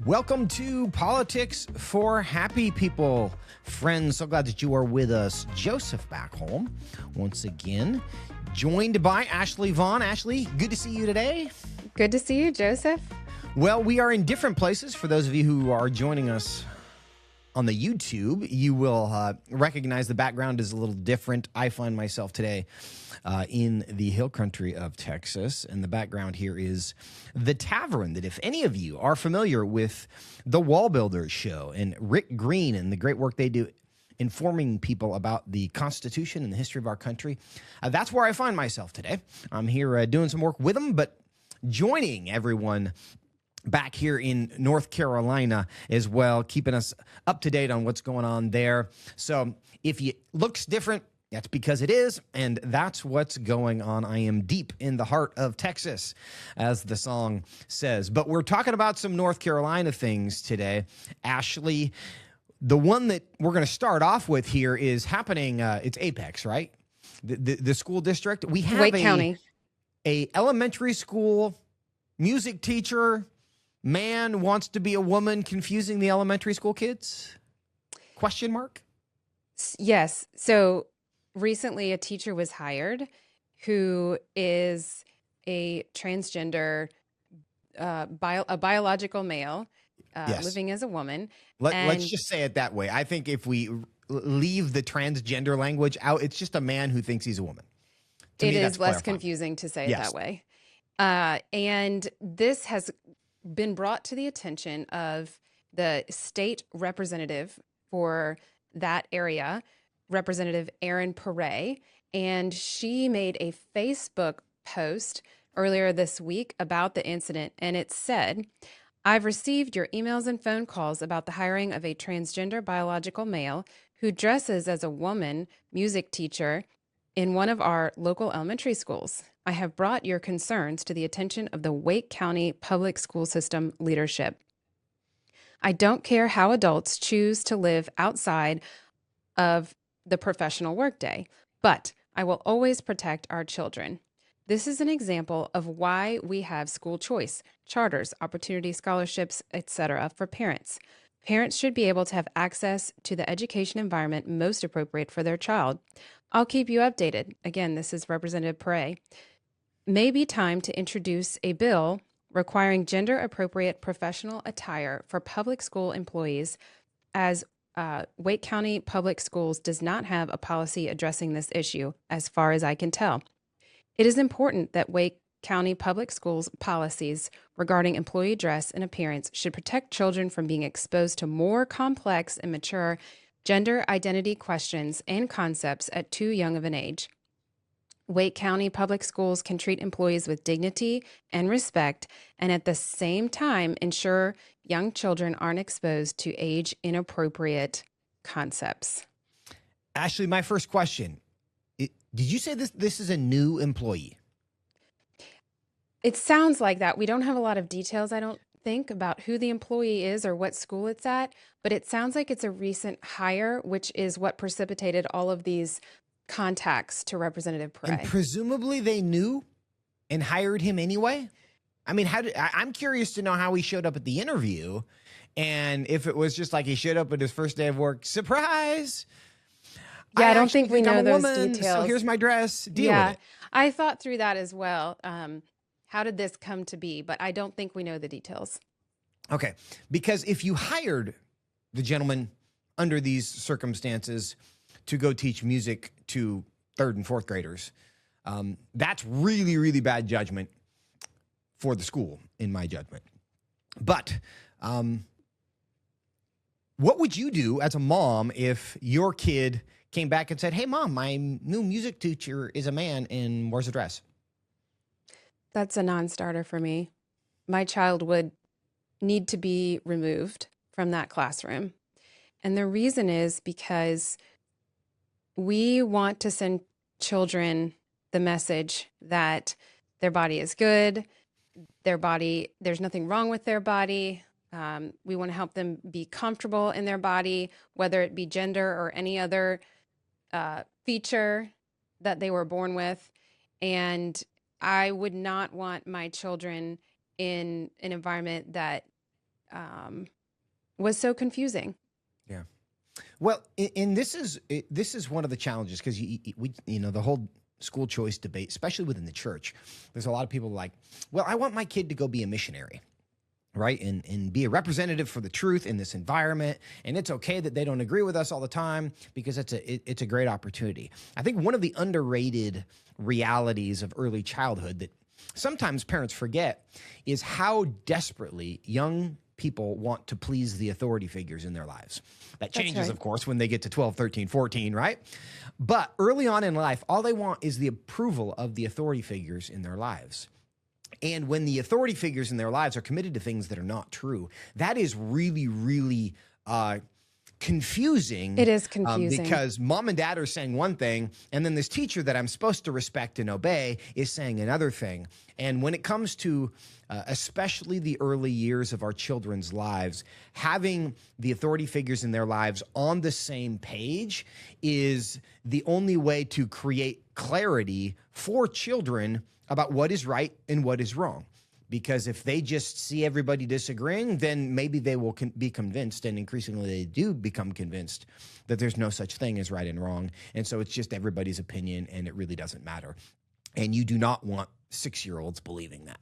Welcome to Politics for Happy People. Friends, so glad that you are with us. Joseph back home once again, joined by Ashley Vaughn. Ashley, good to see you today. Good to see you, Joseph. Well, we are in different places. For those of you who are joining us on the YouTube, you will recognize the background is a little different. I find myself today in the hill country of Texas, and the background here is the tavern that, if any of you are familiar with the Wall Builders show and Rick Green and the great work they do informing people about the Constitution and the history of our country, that's where I find myself today. I'm here doing some work with them, but joining everyone back here in North Carolina as well, keeping us up to date on what's going on there. So if it looks different, that's because it is, and that's what's going on. I am deep in the heart of Texas, as the song says. But we're talking about some North Carolina things today. Ashley, the one that we're going to start off with here is happening, it's Apex, right? The school district. We have Wake County. A elementary school music teacher, man wants to be a woman, confusing the elementary school kids? Question mark? Yes. So recently a teacher was hired who is a transgender, a biological male, Yes. living as a woman. Let's just say it that way. I think if we leave the transgender language out, it's just a man who thinks he's a woman. To It me, is that's less clarifying. confusing to say it Yes. that way. And this has been brought to the attention of the state representative for that area, Representative Erin Perret, and she made a Facebook post earlier this week about the incident, and it said, "I've received your emails and phone calls about the hiring of a transgender biological male who dresses as a woman music teacher in one of our local elementary schools. I have brought your concerns to the attention of the Wake County Public School System leadership. I don't care how adults choose to live outside of the professional workday, but I will always protect our children. This is an example of why we have school choice, charters, opportunity scholarships, etc. for parents. Parents should be able to have access to the education environment most appropriate for their child. I'll keep you updated." Again, this is Representative Perret. "May be time to introduce a bill requiring gender-appropriate professional attire for public school employees, as Wake County Public Schools does not have a policy addressing this issue, as far as I can tell. It is important that Wake County Public Schools policies regarding employee dress and appearance should protect children from being exposed to more complex and mature gender identity questions and concepts at too young of an age. Wake County Public Schools can treat employees with dignity and respect, and at the same time ensure young children aren't exposed to age-inappropriate concepts." Ashley, my first question. Did you say this is a new employee? It sounds like that. We don't have a lot of details, I don't think, about who the employee is or what school it's at, but it sounds like it's a recent hire, which is what precipitated all of these contacts to Representative And Perret. presumably they knew and hired him anyway? I mean, I'm curious to know how he showed up at the interview, and if it was just like he showed up at his first day of work, surprise. Yeah, I don't actually think we I'm know a those woman, details. So here's my dress. Deal with it. I thought through that as well. How did this come to be? But I don't think we know the details. Okay, because if you hired the gentleman under these circumstances to go teach music to third and fourth graders, that's really, really bad judgment for the school, in my judgment. But what would you do as a mom if your kid came back and said, "Hey, Mom, my new music teacher is a man and wears a dress"? That's a non-starter for me. My child would need to be removed from that classroom. And the reason is because we want to send children the message that their body is good, there's nothing wrong with their body. We want to help them be comfortable in their body, whether it be gender or any other feature that they were born with. And I would not want my children in an environment that was so confusing. Yeah. Well, and this is one of the challenges because the whole school choice debate, especially within the church, there's a lot of people like, well, I want my kid to go be a missionary, right, and be a representative for the truth in this environment, and it's okay that they don't agree with us all the time because it's a great opportunity. I think one of the underrated realities of early childhood that sometimes parents forget is how desperately young people want to please the authority figures in their lives. That That's changes, right. of course, when they get to 12, 13, 14, right? But early on in life, all they want is the approval of the authority figures in their lives. And when the authority figures in their lives are committed to things that are not true, that is really, really confusing, It is confusing. because mom and dad are saying one thing, and then this teacher that I'm supposed to respect and obey is saying another thing. And when it comes to especially the early years of our children's lives, having the authority figures in their lives on the same page is the only way to create clarity for children about what is right and what is wrong. Because if they just see everybody disagreeing, then maybe they will be convinced, and increasingly they do become convinced that there's no such thing as right and wrong. And so it's just everybody's opinion, and it really doesn't matter. And you do not want 6-year-olds believing that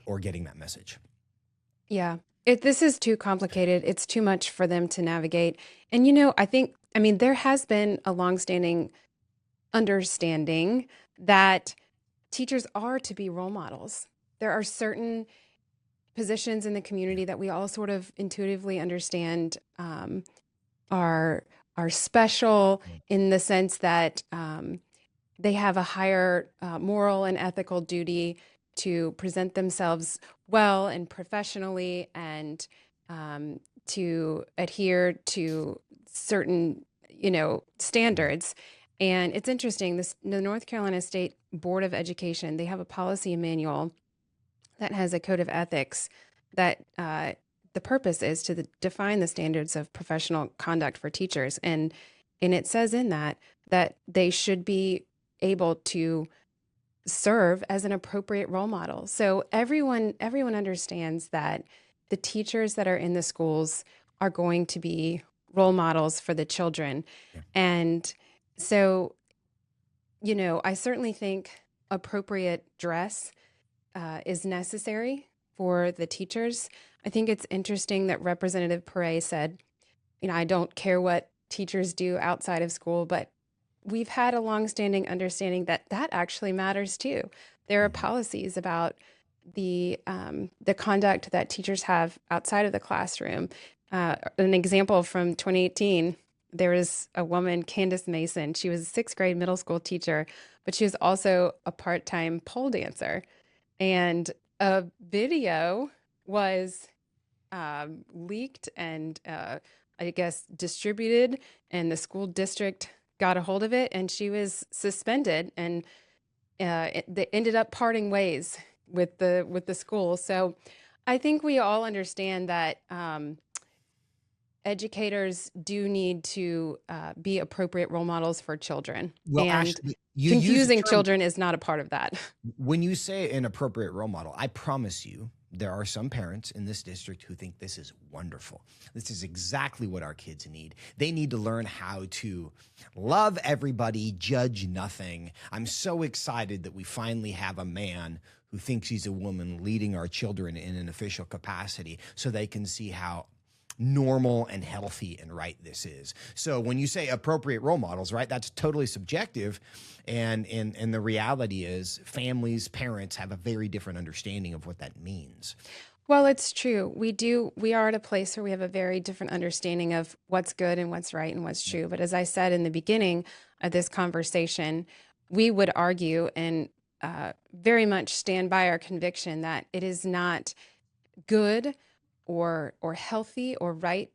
or getting that message. Yeah. This is too complicated. It's too much for them to navigate. And, I mean, there has been a longstanding understanding that teachers are to be role models. There are certain positions in the Yeah. community that we all sort of intuitively understand are are special Mm. in the sense that they have a higher moral and ethical duty to present themselves well and professionally, and to adhere to certain, Yeah. standards. And it's interesting, the North Carolina State Board of Education, they have a policy manual that has a code of ethics that the purpose is to define the standards of professional conduct for teachers. And it says in that they should be able to serve as an appropriate role model. So everyone understands that the teachers that are in the schools are going to be role models for the children. Yeah. And so, I certainly think appropriate dress is necessary for the teachers. I think it's interesting that Representative Perret said, I don't care what teachers do outside of school, but we've had a longstanding understanding that that actually matters too. There are Mhm. policies about the conduct that teachers have outside of the classroom. An example from 2018, there was a woman, Candace Mason. She was a sixth grade middle school teacher, but she was also a part-time pole dancer. And a video was leaked and I guess distributed, and the school district got a hold of it, and she was suspended, and they ended up parting ways with the school. So I think we all understand that educators do need to be appropriate role models for children, Well, and actually, you use the confusing term. children is not a part of that. When you say an appropriate role model, I promise you, there are some parents in this district who think this is wonderful. This is exactly what our kids need. They need to learn how to love everybody, judge nothing. I'm so excited that we finally have a man who thinks he's a woman leading our children in an official capacity so they can see how normal and healthy and right this is. So when you say appropriate role models, right, that's totally subjective. And the reality is families, parents have a very different understanding of what that means. Well, it's true. We are at a place where we have a very different understanding of what's good and what's right and what's Yeah. true. But as I said in the beginning of this conversation, we would argue and very much stand by our conviction that it is not good or healthy or right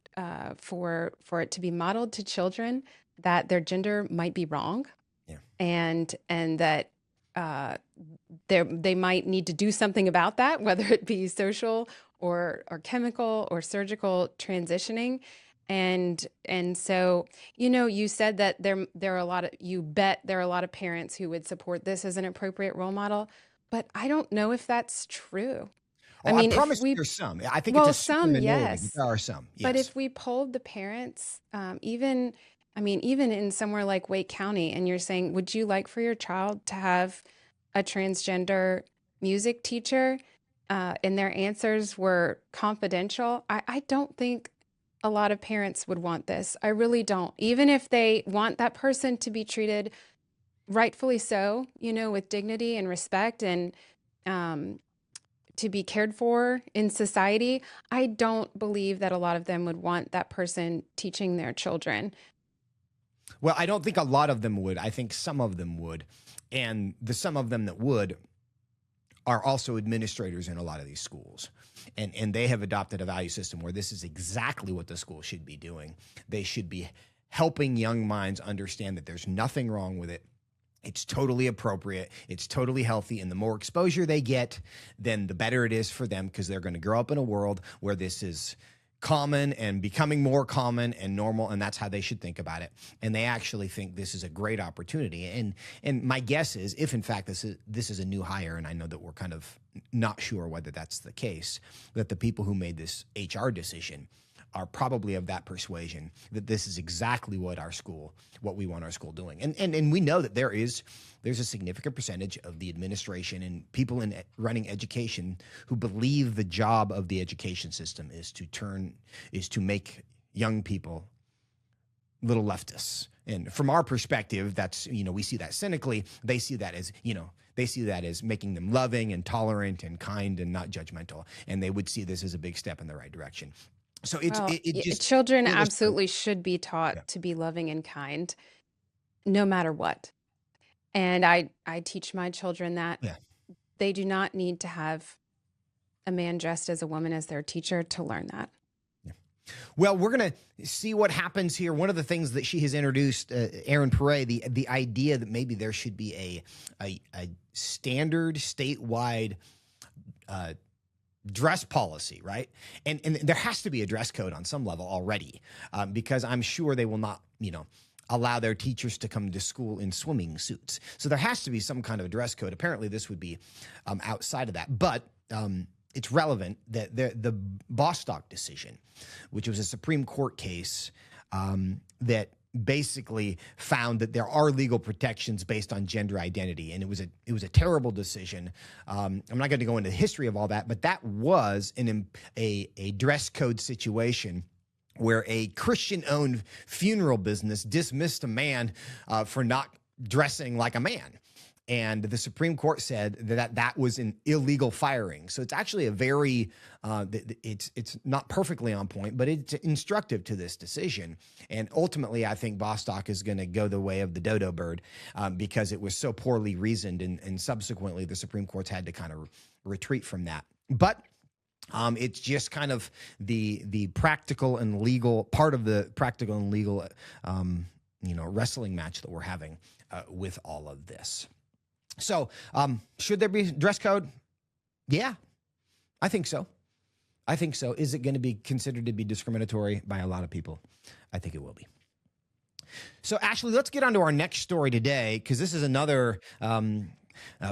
for it to be modeled to children that their gender might be wrong, Yeah. and that uh, they might need to do something about that, whether it be social or chemical or surgical transitioning. And so, you said that there are a lot of, you bet there are a lot of parents who would support this as an appropriate role model, but I don't know if that's true. Oh, I I mean, if promise you we, there's some. I think it's well, a super some, minority, but yes. there are some. But Yes. if we polled the parents, even, I mean, even in somewhere like Wake County, and you're saying, would you like for your child to have a transgender music teacher? And their answers were confidential. I don't think a lot of parents would want this. I really don't. Even if they want that person to be treated rightfully so, with dignity and respect and um, to be cared for in society, I don't believe that a lot of them would want that person teaching their children. Well, I don't think a lot of them would. I think some of them would. And the some of them that would are also administrators in a lot of these schools. And they have adopted a value system where this is exactly what the school should be doing. They should be helping young minds understand that there's nothing wrong with it. It's totally appropriate. It's totally healthy. And the more exposure they get, then the better it is for them, because they're going to grow up in a world where this is common and becoming more common and normal, and that's how they should think about it. And they actually think this is a great opportunity. And my guess is, if in fact this is a new hire, and I know that we're kind of not sure whether that's the case, that the people who made this HR decision are probably of that persuasion that this is exactly what we want our school doing. And we know that there's a significant percentage of the administration and people in running education who believe the job of the education system is to make young people little leftists. And from our perspective, that's, we see that cynically. They see that as making them loving and tolerant and kind and not judgmental. And they would see this as a big step in the right direction. So Well, it just children illustrates. absolutely should be Yeah. taught to be loving and kind no matter what. And I teach my children that Yeah. they do not need to have a man dressed as a woman as their teacher to learn that. Well, we're going to see what happens here. One of the things that she has introduced, Erin Pere, the idea that maybe there should be a standard statewide dress policy, right? And there has to be a dress code on some level already, because I'm sure they will not, allow their teachers to come to school in swimming suits. So there has to be some kind of a dress code. Apparently, this would be outside of that. But it's relevant that the Bostock decision, which was a Supreme Court case that basically found that there are legal protections based on gender identity, and it was a terrible decision. I'm not going to go into the history of all that, but that was a dress code situation where a Christian-owned funeral business dismissed a man for not dressing like a man. And the Supreme Court said that was an illegal firing. So it's actually a very, it's not perfectly on point, but it's instructive to this decision. And ultimately, I think Bostock is going to go the way of the dodo bird, because it was so poorly reasoned, and subsequently the Supreme Court's had to kind of retreat from that. But it's just kind of the practical and legal part of the practical and legal, wrestling match that we're having with all of this. So, should there be dress code? Yeah, I think so. Is it going to be considered to be discriminatory by a lot of people? I think it will be. So, Ashley, let's get on to our next story today, because this is another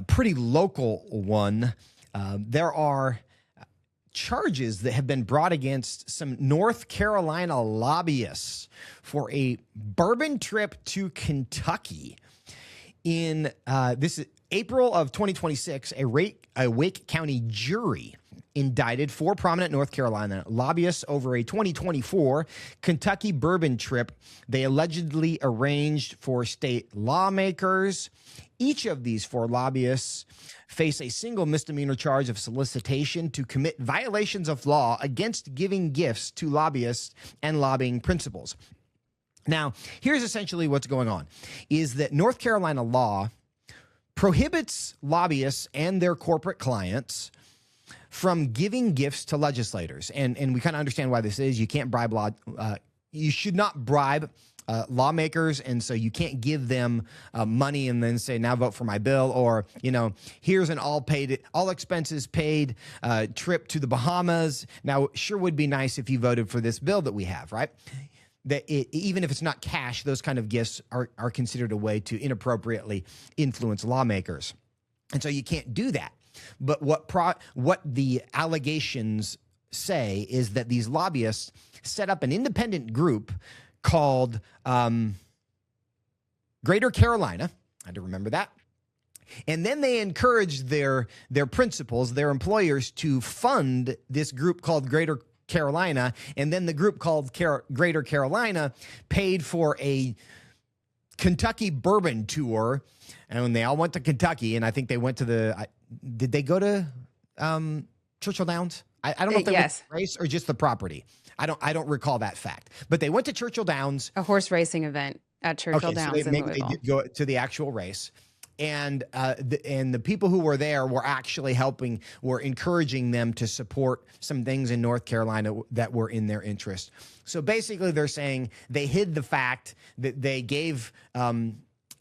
pretty local one. There are charges that have been brought against some North Carolina lobbyists for a bourbon trip to Kentucky. In this is April of 2026, a Wake County jury indicted 4 prominent North Carolina lobbyists over a 2024 Kentucky bourbon trip they allegedly arranged for state lawmakers. Each of these 4 lobbyists face a single misdemeanor charge of solicitation to commit violations of law against giving gifts to lobbyists and lobbying principles. Now, here's essentially what's going on, is that North Carolina law prohibits lobbyists and their corporate clients from giving gifts to legislators. And we kind of understand why this is. You can't bribe you should not bribe lawmakers, and so you can't give them money and then say, now vote for my bill, or, here's an all expenses paid trip to the Bahamas. Now, it sure would be nice if you voted for this bill that we have, right? Even if it's not cash, those kind of gifts are considered a way to inappropriately influence lawmakers. And so you can't do that. But what the allegations say is that these lobbyists set up an independent group called Greater Carolina. I had to remember that. And then they encouraged their principals, their employers, to fund this group called Greater Carolina. And then the group called Greater Carolina paid for a Kentucky bourbon tour. And when they all went to Kentucky, and I think they went to did they go to Churchill Downs? I don't know if they went to the race or just the property. I don't recall that fact. But they went to Churchill Downs. A horse racing event at Churchill Downs in Louisville. They did go to the actual race. And the people who were there were actually were encouraging them to support some things in North Carolina that were in their interest. So basically, they're saying they hid the fact that they gave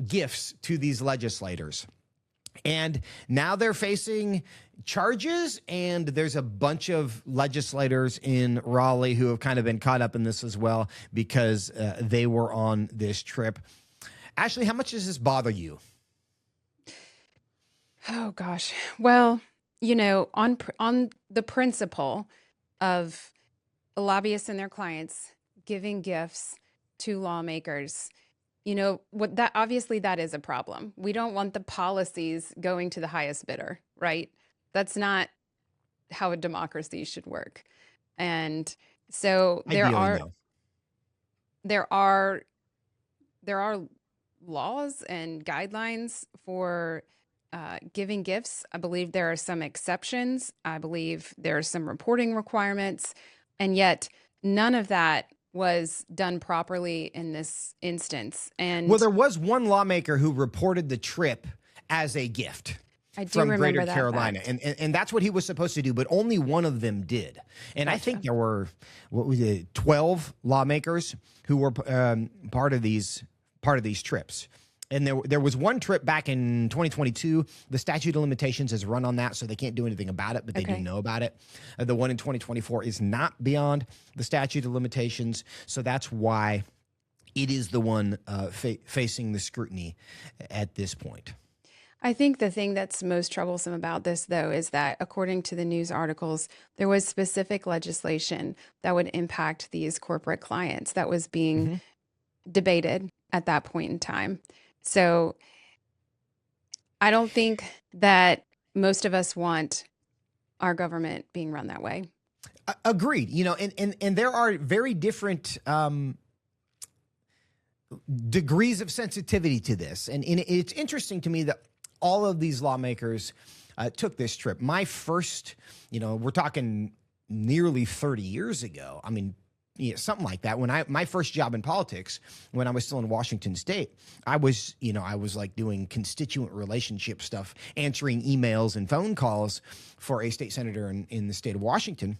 gifts to these legislators. And now they're facing charges, and there's a bunch of legislators in Raleigh who have kind of been caught up in this as well because they were on this trip. Ashley, how much does this bother you? Oh gosh. Well, on the principle of lobbyists and their clients giving gifts to lawmakers, obviously that is a problem. We don't want the policies going to the highest bidder, right? That's not how a democracy should work. And so there are laws and guidelines for giving gifts. I believe there are some exceptions. I believe there are some reporting requirements, and yet none of that was done properly in this instance. And well, there was one lawmaker who reported the trip as a gift. I do from remember Greater that Carolina, fact. and that's what he was supposed to do, but only one of them did. And I think there were 12 lawmakers who were part of these trips. And there was one trip back in 2022. The statute of limitations has run on that, so they can't do anything about it, but they do know about it. The one in 2024 is not beyond the statute of limitations, so that's why it is the one facing the scrutiny at this point. I think the thing that's most troublesome about this, though, is that according to the news articles, there was specific legislation that would impact these corporate clients that was being debated at that point in time. So I don't think that most of us want our government being run that way. Agreed. And there are very different degrees of sensitivity to this. And it's interesting to me that all of these lawmakers took this trip. My first, we're talking nearly 30 years ago. I mean, something like that. When my first job in politics, when I was still in Washington State, I was like doing constituent relationship stuff, answering emails and phone calls for a state senator in the state of Washington.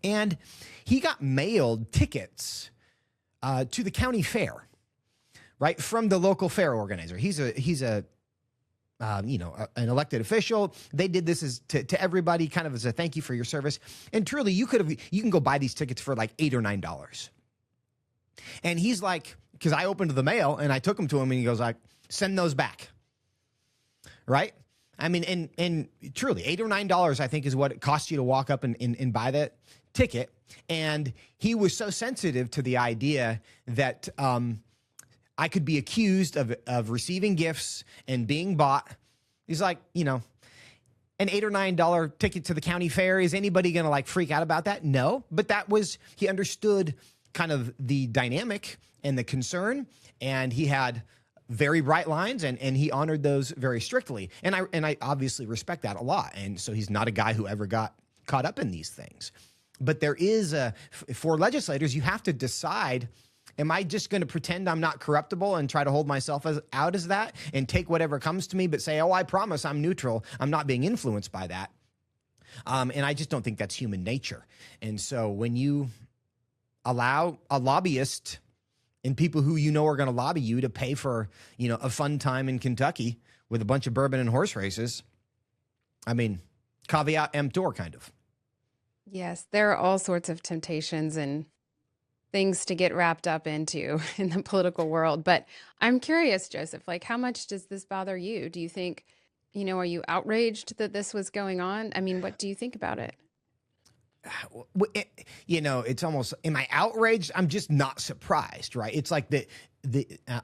And he got mailed tickets to the county fair, right, from the local fair organizer. He's an elected official. They did this to everybody, kind of as a thank you for your service. And truly, you can go buy these tickets for like $8 or $9. And he's like, because I opened the mail and I took them to him, and he goes like, send those back, right? I mean, and truly, $8 or $9, I think, is what it costs you to walk up and buy that ticket. And he was so sensitive to the idea that I could be accused of receiving gifts and being bought. He's like, an $8 or $9 ticket to the county fair. Is anybody going to like freak out about that? No, but he understood kind of the dynamic and the concern, and he had very bright lines, and he honored those very strictly. And I obviously respect that a lot. And so he's not a guy who ever got caught up in these things. But there is for legislators, you have to decide, am I just going to pretend I'm not corruptible and try to hold myself out as that and take whatever comes to me, but say, oh, I promise I'm neutral. I'm not being influenced by that. And I just don't think that's human nature. And so when you allow a lobbyist and people who are going to lobby you to pay for, a fun time in Kentucky with a bunch of bourbon and horse races, I mean, caveat emptor kind of. Yes, there are all sorts of temptations and things to get wrapped up into in the political world. But I'm curious, Joseph, like, how much does this bother you? Do you think are you outraged that this was going on? I mean, what do you think about it? It's almost, am I outraged? I'm just not surprised, right? It's like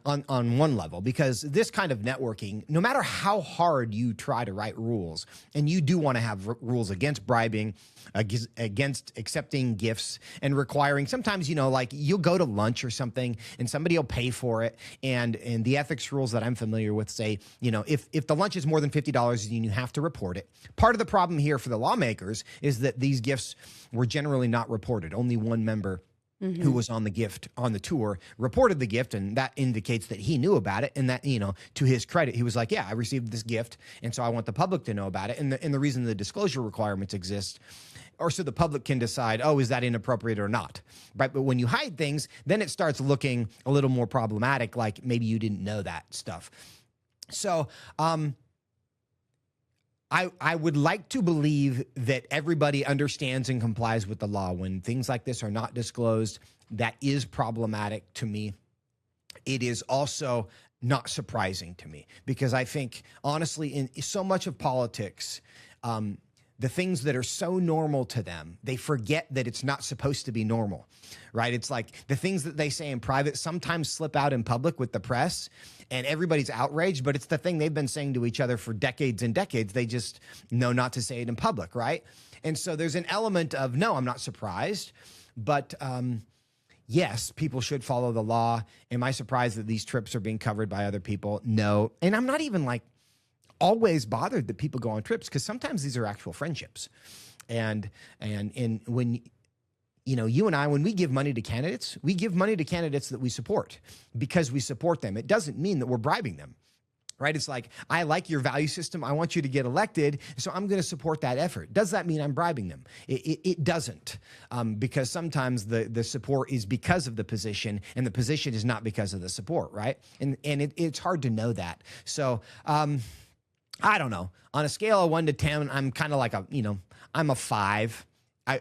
on one level, because this kind of networking, no matter how hard you try to write rules, and you do want to have rules against bribing, against accepting gifts and requiring, sometimes, like you'll go to lunch or something and somebody will pay for it. And the ethics rules that I'm familiar with say, if the lunch is more than $50, then you have to report it. Part of the problem here for the lawmakers is that these gifts were generally not reported. Only one member who was on the tour reported the gift, and that indicates that he knew about it, and that, to his credit, he was like, yeah, I received this gift, and so I want the public to know about it. And the reason the disclosure requirements exist, or so the public can decide, oh, is that inappropriate or not, right? But when you hide things, then it starts looking a little more problematic, like maybe you didn't know that stuff. So I would like to believe that everybody understands and complies with the law. When things like this are not disclosed, that is problematic to me. It is also not surprising to me, because I think, honestly, in so much of politics, the things that are so normal to them, they forget that it's not supposed to be normal, right? It's like the things that they say in private sometimes slip out in public with the press, and everybody's outraged, but it's the thing they've been saying to each other for decades and decades. They just know not to say it in public, right? And so there's an element of, no, I'm not surprised, but yes, people should follow the law. Am I surprised that these trips are being covered by other people? No. And I'm not even always bothered that people go on trips, because sometimes these are actual friendships. And when, you and I, when we give money to candidates, we give money to candidates that we support because we support them. It doesn't mean that we're bribing them, right? It's like, I like your value system. I want you to get elected, so I'm going to support that effort. Does that mean I'm bribing them? It doesn't, because sometimes the support is because of the position, and the position is not because of the support, right? And it's hard to know that. So, I don't know. On a scale of 1 to 10, I'm kind of like I'm a 5.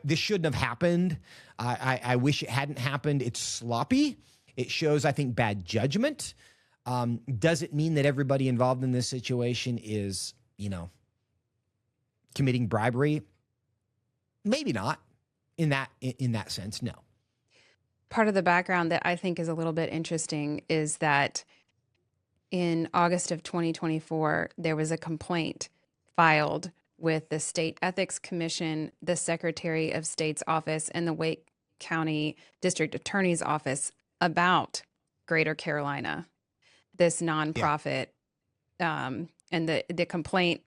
This shouldn't have happened. I wish it hadn't happened. It's sloppy. It shows, I think, bad judgment. Does it mean that everybody involved in this situation is, committing bribery? Maybe not. In that sense, no. Part of the background that I think is a little bit interesting is that in August of 2024, there was a complaint filed with the State Ethics Commission, the Secretary of State's office, and the Wake County District Attorney's office about Greater Carolina, this nonprofit. Yeah. And the complaint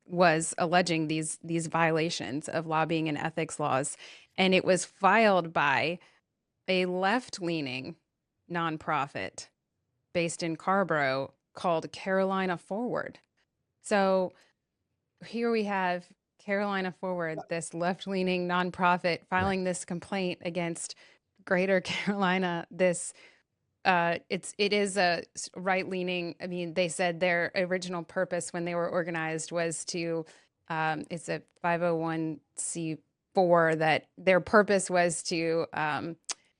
was alleging these violations of lobbying and ethics laws. And it was filed by a left-leaning nonprofit based in Carborough called Carolina Forward. So here we have Carolina Forward, this left-leaning nonprofit, filing this complaint against Greater Carolina. This it is a right-leaning. I mean, they said their original purpose when they were organized was to it's a 501c4, that their purpose was to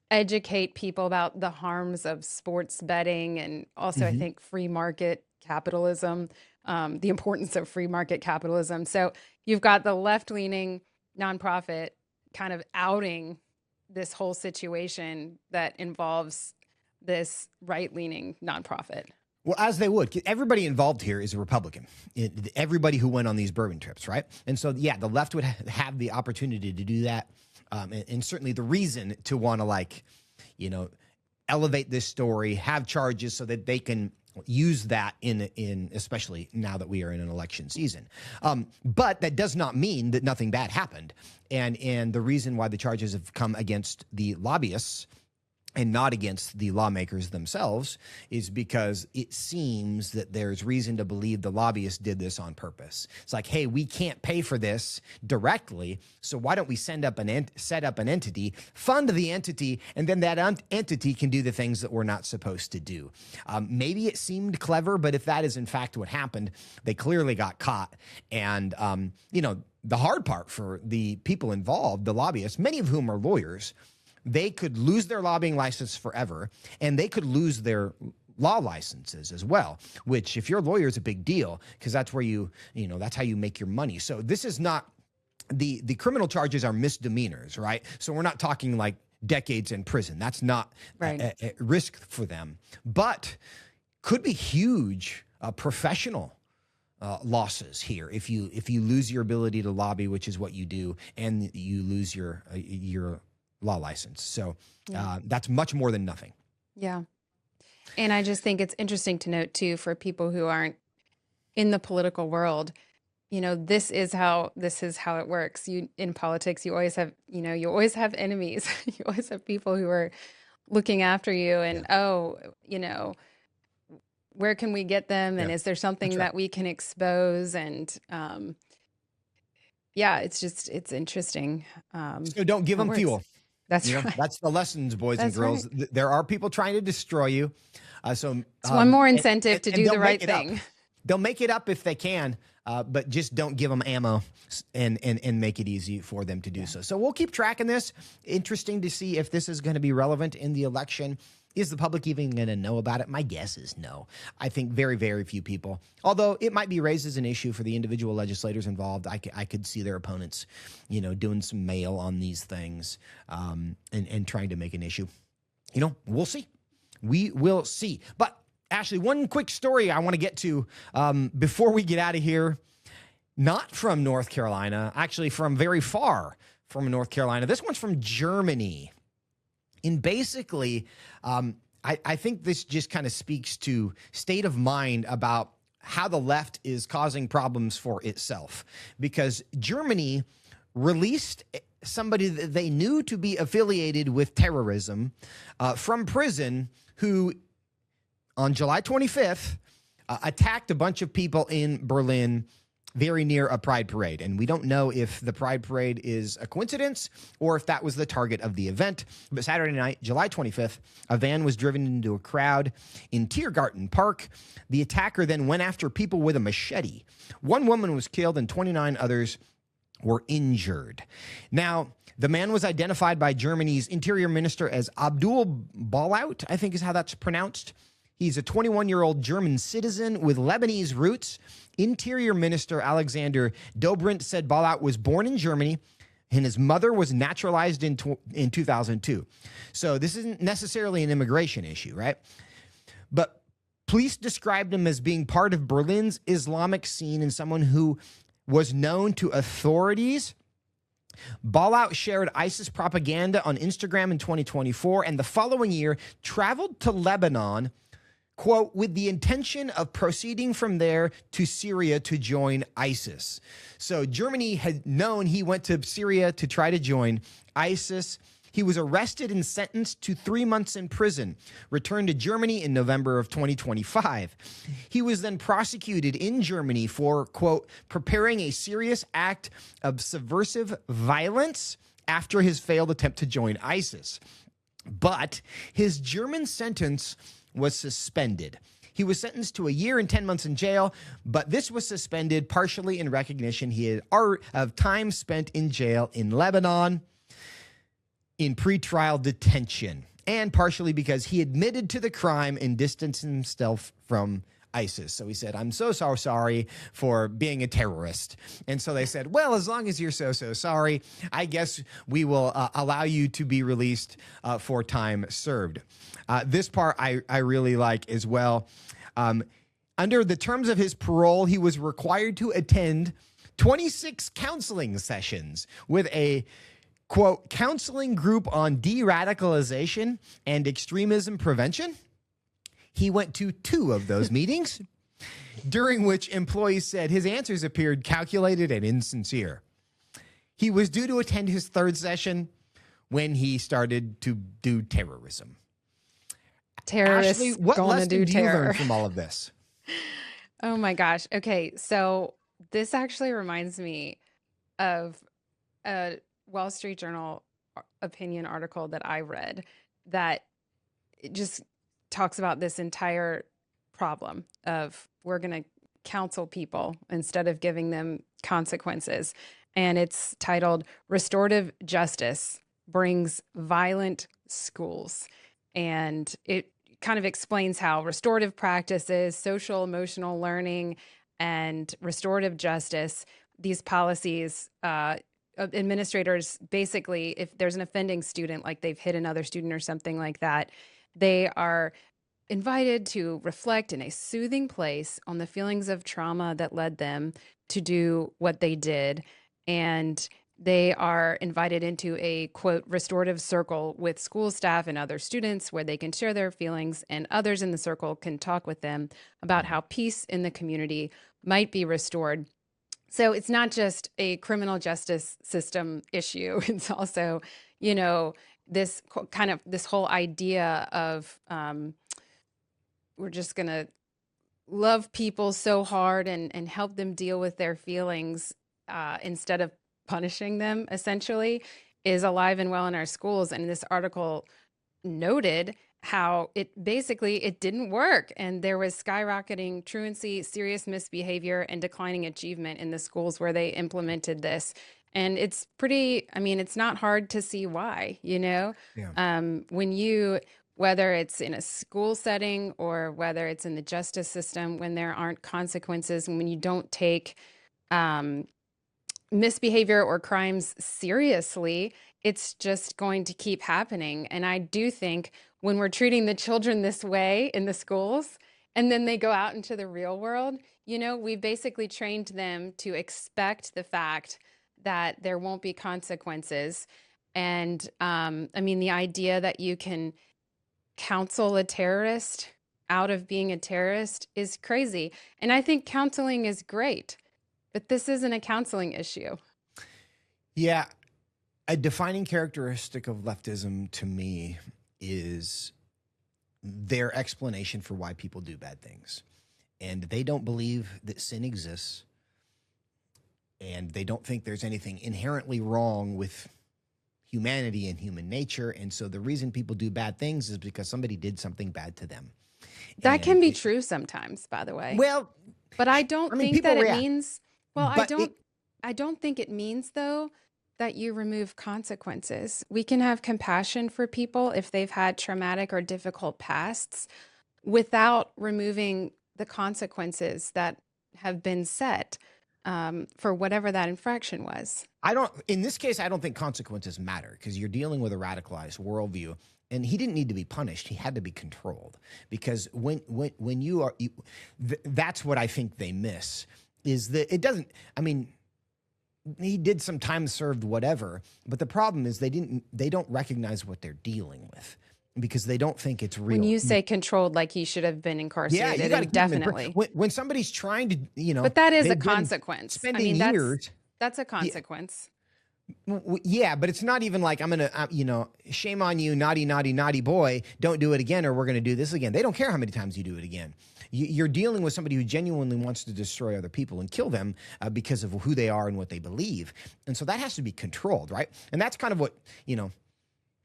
educate people about the harms of sports betting, and also, I think, free market capitalism, the importance of free market capitalism. So you've got the left-leaning nonprofit kind of outing this whole situation that involves this right-leaning nonprofit. Well, as they would. Everybody involved here is a Republican. Everybody who went on these bourbon trips, right? And so, yeah, the left would have the opportunity to do that. And certainly the reason to want to elevate this story, have charges so that they can use that in especially now that we are in an election season. But that does not mean that nothing bad happened. And the reason why the charges have come against the lobbyists and not against the lawmakers themselves is because it seems that there's reason to believe the lobbyists did this on purpose. It's like, hey, we can't pay for this directly, so why don't we set up an entity, fund the entity, and then that entity can do the things that we're not supposed to do. Maybe it seemed clever, but if that is in fact what happened, they clearly got caught. And, the hard part for the people involved, the lobbyists, many of whom are lawyers, they could lose their lobbying license forever, and they could lose their law licenses as well, which if you're a lawyer is a big deal because that's where that's how you make your money. So this is not the criminal charges are misdemeanors, right? So we're not talking like decades in prison. That's not a risk for them, but could be huge professional losses here if you lose your ability to lobby, which is what you do, and you lose your law license. So that's much more than nothing. Yeah. And I just think it's interesting to note too, for people who aren't in the political world, this is how it works. In politics, you always have, enemies. You always have people who are looking after you and, where can we get them? And is there something that we can expose? And, it's interesting. So don't give them fuel. That's right. That's the lessons, boys and girls. Right. There are people trying to destroy you. So it's one more incentive to do the right thing. They'll make it up if they can, but just don't give them ammo and make it easy for them to do so. So we'll keep tracking this. Interesting to see if this is going to be relevant in the election. Is the public even going to know about it? My guess is no. I think very, very few people. Although it might be raised as an issue for the individual legislators involved. I could see their opponents, doing some mail on these things and trying to make an issue. We'll see. We will see. But Ashley, one quick story I want to get to before we get out of here. Not from North Carolina, actually from very far from North Carolina. This one's from Germany. And basically, I think this just kind of speaks to state of mind about how the left is causing problems for itself. Because Germany released somebody that they knew to be affiliated with terrorism from prison who, on July 25th, attacked a bunch of people in Berlin very near a pride parade. And we don't know if the pride parade is a coincidence or if that was the target of the event. But Saturday night, July 25th, a van was driven into a crowd in Tiergarten Park. The attacker then went after people with a machete. One woman was killed and 29 others were injured. Now, the man was identified by Germany's interior minister as Abdul Balaut, I think is how that's pronounced. He's a 21-year-old German citizen with Lebanese roots. Interior Minister Alexander Dobrindt said Balaut was born in Germany and his mother was naturalized in 2002. So this isn't necessarily an immigration issue, right? But police described him as being part of Berlin's Islamic scene and someone who was known to authorities. Balaut shared ISIS propaganda on Instagram in 2024 and the following year traveled to Lebanon, quote, with the intention of proceeding from there to Syria to join ISIS. So Germany had known he went to Syria to try to join ISIS. He was arrested and sentenced to 3 months in prison, returned to Germany in November of 2025. He was then prosecuted in Germany for, quote, preparing a serious act of subversive violence after his failed attempt to join ISIS. But his German sentence was suspended. He was sentenced to 1 year and 10 months in jail, but this was suspended partially in recognition of time spent in jail in Lebanon in pretrial detention, and partially because he admitted to the crime and distanced himself from ISIS. So he said, I'm so sorry for being a terrorist. And so they said, well, as long as you're so sorry, I guess we will allow you to be released for time served. This part I really like as well. Under the terms of his parole, he was required to attend 26 counseling sessions with a, quote, counseling group on de-radicalization and extremism prevention. He went to 2 of those meetings, during which employees said his answers appeared calculated and insincere. He was due to attend his 3rd session when he started to do terrorism. Terrorists, Ashley, what lesson do you learn from all of this? Oh my gosh. Okay, so this actually reminds me of a Wall Street Journal opinion article that I read that just talks about this entire problem of we're going to counsel people instead of giving them consequences. And it's titled Restorative Justice Brings Violent Schools. And it kind of explains how restorative practices, social emotional learning, and restorative justice, these policies, administrators basically, if there's an offending student, like they've hit another student or something like that, they are invited to reflect in a soothing place on the feelings of trauma that led them to do what they did. And they are invited into a quote restorative circle with school staff and other students where they can share their feelings, and others in the circle can talk with them about how peace in the community might be restored. So it's not just a criminal justice system issue. It's also, you know, this kind of this whole idea of we're just going to love people so hard and help them deal with their feelings instead of punishing them, essentially, is alive and well in our schools. And this article noted how it didn't work, and there was skyrocketing truancy, serious misbehavior, and declining achievement in the schools where they implemented this. And it's pretty, I mean, it's not hard to see why, you know. Yeah. When you, whether it's in a school setting or whether it's in the justice system, when there aren't consequences and when you don't take misbehavior or crimes seriously, it's just going to keep happening. And I do think when we're treating the children this way in the schools, and then they go out into the real world, you know, we basically trained them to expect the fact that there won't be consequences. And I mean, the idea that you can counsel a terrorist out of being a terrorist is crazy. And I think counseling is great, but this isn't a counseling issue. Yeah. A defining characteristic of leftism to me is their explanation for why people do bad things. And they don't believe that sin exists. And they don't think there's anything inherently wrong with humanity and human nature. And so the reason people do bad things is because somebody did something bad to them. That can be true sometimes, by the way. Well, but I don't think that it means, well, But I don't think it means though that you remove consequences. We can have compassion for people if they've had traumatic or difficult pasts without removing the consequences that have been set for whatever that infraction was. in this case, I don't think consequences matter because you're dealing with a radicalized worldview. And he didn't need to be punished. He had to be controlled, because when you are, that's what I think they miss, is that it doesn't, I mean, he did some time served, whatever. But the problem is they don't recognize what they're dealing with because they don't think it's real. When you say controlled, like he should have been incarcerated, you got to definitely. When somebody's trying to, you know, but that is a consequence. Spending years. That's a consequence. Yeah, but it's not even like I'm going to, you know, shame on you, naughty, naughty, naughty boy. Don't do it again, or we're going to do this again. They don't care how many times you do it again. You're dealing with somebody who genuinely wants to destroy other people and kill them because of who they are and what they believe. And so that has to be controlled, right? And that's kind of what, you know,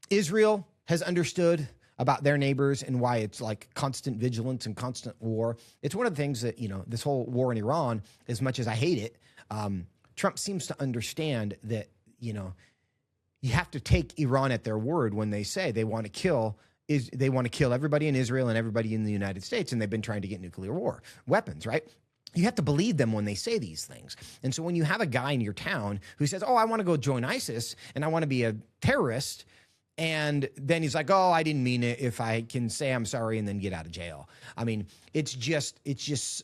Israel has understood about their neighbors and why it's like constant vigilance and constant war. It's one of the things that, you know, this whole war in Iran, as much as I hate it, Trump seems to understand that, you know, you have to take Iran at their word when they say they want to kill everybody in Israel and everybody in the United States, and they've been trying to get nuclear weapons, right? You have to believe them when they say these things. And so when you have a guy in your town who says, oh, I want to go join ISIS and I want to be a terrorist, and then he's like, oh, I didn't mean it, if I can say I'm sorry and then get out of jail. I mean, it's just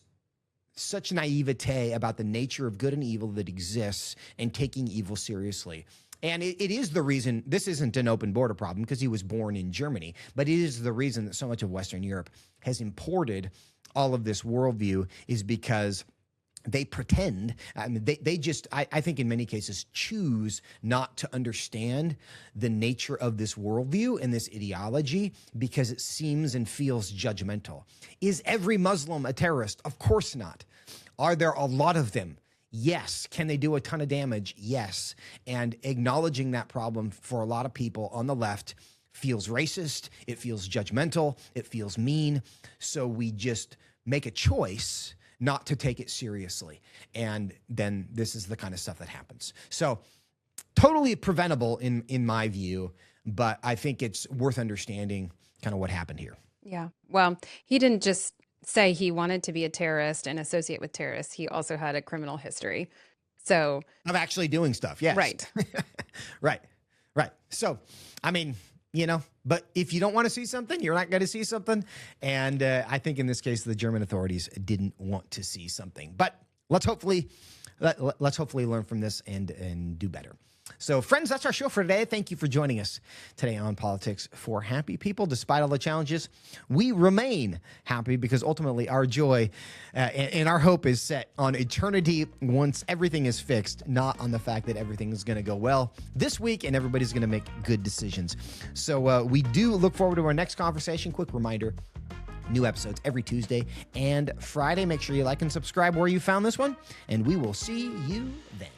such naivete about the nature of good and evil that exists and taking evil seriously. And it is the reason, this isn't an open border problem because he was born in Germany, but it is the reason that so much of Western Europe has imported all of this worldview, is because they pretend, I mean, they just, I think in many cases, choose not to understand the nature of this worldview and this ideology because it seems and feels judgmental. Is every Muslim a terrorist? Of course not. Are there a lot of them? Yes. Can they do a ton of damage? Yes. And acknowledging that problem for a lot of people on the left feels racist. It feels judgmental. It feels mean. So we just make a choice not to take it seriously. And then this is the kind of stuff that happens. So totally preventable in my view, but I think it's worth understanding kind of what happened here. Yeah. Well, he didn't just say he wanted to be a terrorist and associate with terrorists. He also had a criminal history. So, Of actually doing stuff. Yes. right. Right. Right. So, I mean, but if you don't want to see something, you're not going to see something. And I think in this case, the German authorities didn't want to see something. But let's hopefully learn from this and do better. So, friends, that's our show for today. Thank you for joining us today on Politics for Happy People. Despite all the challenges, we remain happy because ultimately our joy and our hope is set on eternity once everything is fixed, not on the fact that everything is going to go well this week and everybody's going to make good decisions. So we do look forward to our next conversation. Quick reminder, new episodes every Tuesday and Friday. Make sure you like and subscribe where you found this one, and we will see you then.